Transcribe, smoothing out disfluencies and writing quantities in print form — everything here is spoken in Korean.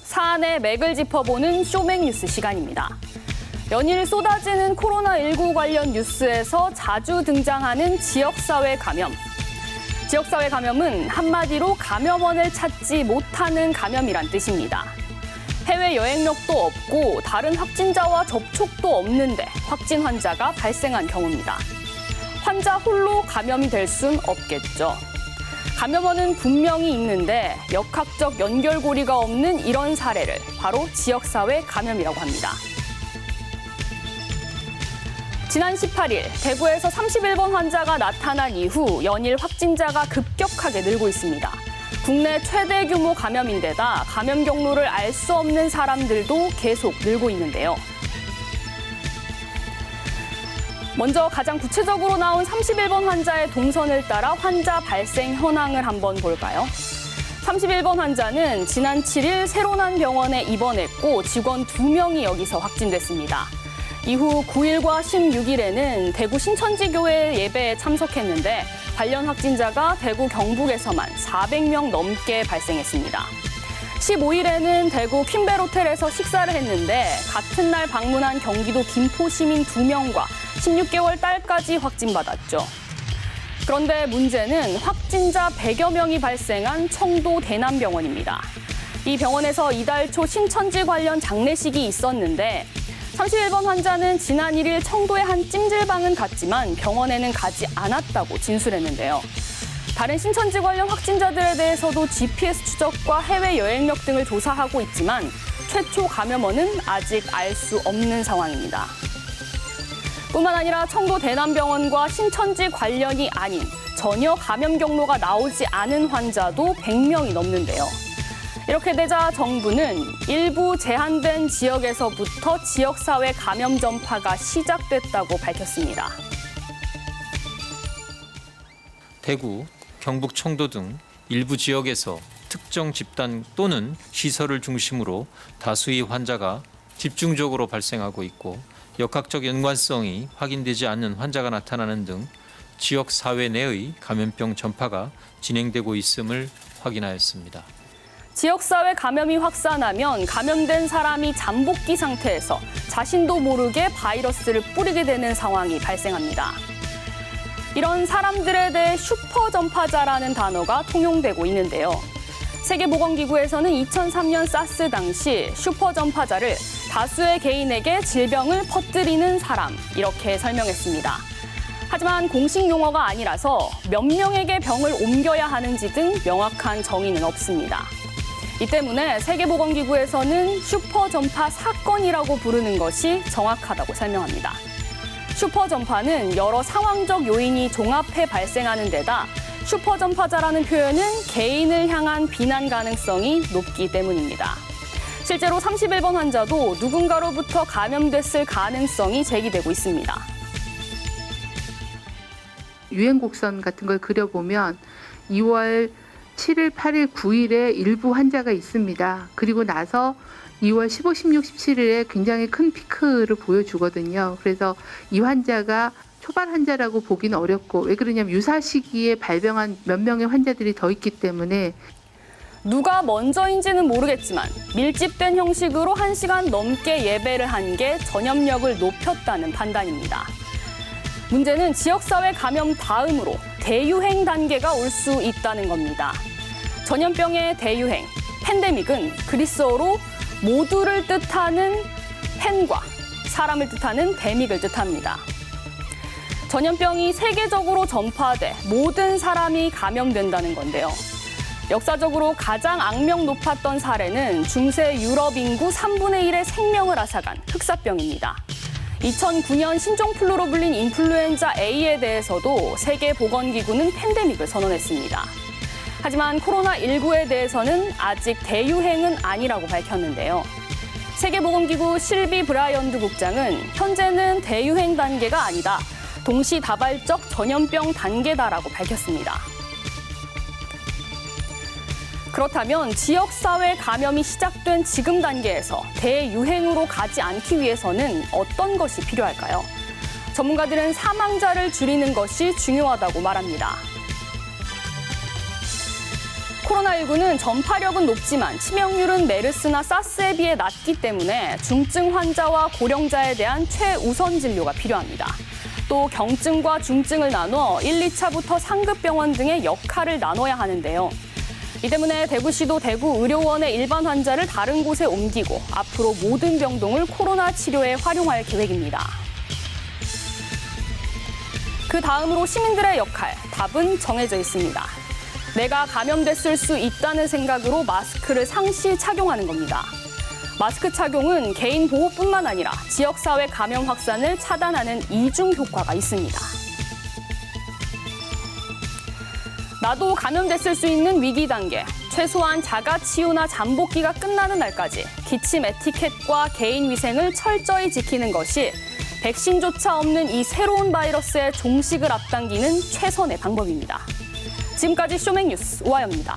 사안의 맥을 짚어보는 쇼맥뉴스 시간입니다. 연일 쏟아지는 코로나19 관련 뉴스에서 자주 등장하는 지역사회 감염. 지역사회 감염은 한마디로 감염원을 찾지 못하는 감염이란 뜻입니다. 해외 여행력도 없고 다른 확진자와 접촉도 없는데 확진 환자가 발생한 경우입니다. 환자 홀로 감염이 될 순 없겠죠. 감염원은 분명히 있는데 역학적 연결고리가 없는 이런 사례를 바로 지역사회 감염이라고 합니다. 지난 18일 대구에서 31번 환자가 나타난 이후 연일 확진자가 급격하게 늘고 있습니다. 국내 최대 규모 감염인데다 감염 경로를 알 수 없는 사람들도 계속 늘고 있는데요. 먼저 가장 구체적으로 나온 31번 환자의 동선을 따라 환자 발생 현황을 한번 볼까요? 31번 환자는 지난 7일 새로난 병원에 입원했고 직원 2명이 여기서 확진됐습니다. 이후 9일과 16일에는 대구 신천지교회 예배에 참석했는데 관련 확진자가 대구 경북에서만 400명 넘게 발생했습니다. 15일에는 대구 퀸벨 호텔에서 식사를 했는데 같은 날 방문한 경기도 김포 시민 2명과 16개월 딸까지 확진받았죠. 그런데 문제는 확진자 100여 명이 발생한 청도 대남병원입니다. 이 병원에서 이달 초 신천지 관련 장례식이 있었는데 31번 환자는 지난 1일 청도의 한 찜질방은 갔지만 병원에는 가지 않았다고 진술했는데요. 다른 신천지 관련 확진자들에 대해서도 GPS 추적과 해외 여행력 등을 조사하고 있지만 최초 감염원은 아직 알 수 없는 상황입니다. 뿐만 아니라 청도 대남병원과 신천지 관련이 아닌 전혀 감염 경로가 나오지 않은 환자도 100명이 넘는데요. 이렇게 되자 정부는 일부 제한된 지역에서부터 지역사회 감염 전파가 시작됐다고 밝혔습니다. 대구, 경북 청도 등 일부 지역에서 특정 집단 또는 시설을 중심으로 다수의 환자가 집중적으로 발생하고 있고 역학적 연관성이 확인되지 않는 환자가 나타나는 등 지역 사회 내의 감염병 전파가 진행되고 있음을 확인하였습니다. 지역사회 감염이 확산하면 감염된 사람이 잠복기 상태에서 자신도 모르게 바이러스를 뿌리게 되는 상황이 발생합니다. 이런 사람들에 대해 슈퍼 전파자라는 단어가 통용되고 있는데요. 세계보건기구에서는 2003년 사스 당시 슈퍼 전파자를 다수의 개인에게 질병을 퍼뜨리는 사람 이렇게 설명했습니다. 하지만 공식 용어가 아니라서 몇 명에게 병을 옮겨야 하는지 등 명확한 정의는 없습니다. 이 때문에 세계보건기구에서는 슈퍼 전파 사건이라고 부르는 것이 정확하다고 설명합니다. 슈퍼 전파는 여러 상황적 요인이 종합해 발생하는 데다 슈퍼 전파자라는 표현은 개인을 향한 비난 가능성이 높기 때문입니다. 실제로 31번 환자도 누군가로부터 감염됐을 가능성이 제기되고 있습니다. 유행 곡선 같은 걸 그려보면 2월 7일, 8일, 9일에 일부 환자가 있습니다. 그리고 나서 2월 15, 16, 17일에 굉장히 큰 피크를 보여주거든요. 그래서 이 환자가 초반 환자라고 보기는 어렵고 왜 그러냐면 유사 시기에 발병한 몇 명의 환자들이 더 있기 때문에 누가 먼저인지는 모르겠지만 밀집된 형식으로 1시간 넘게 예배를 한 게 전염력을 높였다는 판단입니다. 문제는 지역사회 감염 다음으로 대유행 단계가 올 수 있다는 겁니다. 전염병의 대유행, 팬데믹은 그리스어로 모두를 뜻하는 팬과 사람을 뜻하는 데믹을 뜻합니다. 전염병이 세계적으로 전파돼 모든 사람이 감염된다는 건데요. 역사적으로 가장 악명 높았던 사례는 중세 유럽 인구 3분의 1의 생명을 앗아간 흑사병입니다. 2009년 신종플루로 불린 인플루엔자 A에 대해서도 세계보건기구는 팬데믹을 선언했습니다. 하지만 코로나19에 대해서는 아직 대유행은 아니라고 밝혔는데요. 세계보건기구 실비 브라이언트 국장은 현재는 대유행 단계가 아니다. 동시다발적 전염병 단계다라고 밝혔습니다. 그렇다면 지역사회 감염이 시작된 지금 단계에서 대유행으로 가지 않기 위해서는 어떤 것이 필요할까요? 전문가들은 사망자를 줄이는 것이 중요하다고 말합니다. 코로나19는 전파력은 높지만 치명률은 메르스나 사스에 비해 낮기 때문에 중증 환자와 고령자에 대한 최우선 진료가 필요합니다. 또 경증과 중증을 나눠 1, 2차부터 상급 병원 등의 역할을 나눠야 하는데요. 이 때문에 대구시도 대구 의료원의 일반 환자를 다른 곳에 옮기고 앞으로 모든 병동을 코로나 치료에 활용할 계획입니다. 그 다음으로 시민들의 역할, 답은 정해져 있습니다. 내가 감염됐을 수 있다는 생각으로 마스크를 상시 착용하는 겁니다. 마스크 착용은 개인 보호뿐만 아니라 지역사회 감염 확산을 차단하는 이중 효과가 있습니다. 나도 감염됐을 수 있는 위기 단계, 최소한 자가 치유나 잠복기가 끝나는 날까지 기침 에티켓과 개인 위생을 철저히 지키는 것이 백신조차 없는 이 새로운 바이러스의 종식을 앞당기는 최선의 방법입니다. 지금까지 쇼맥뉴스 오하영입니다.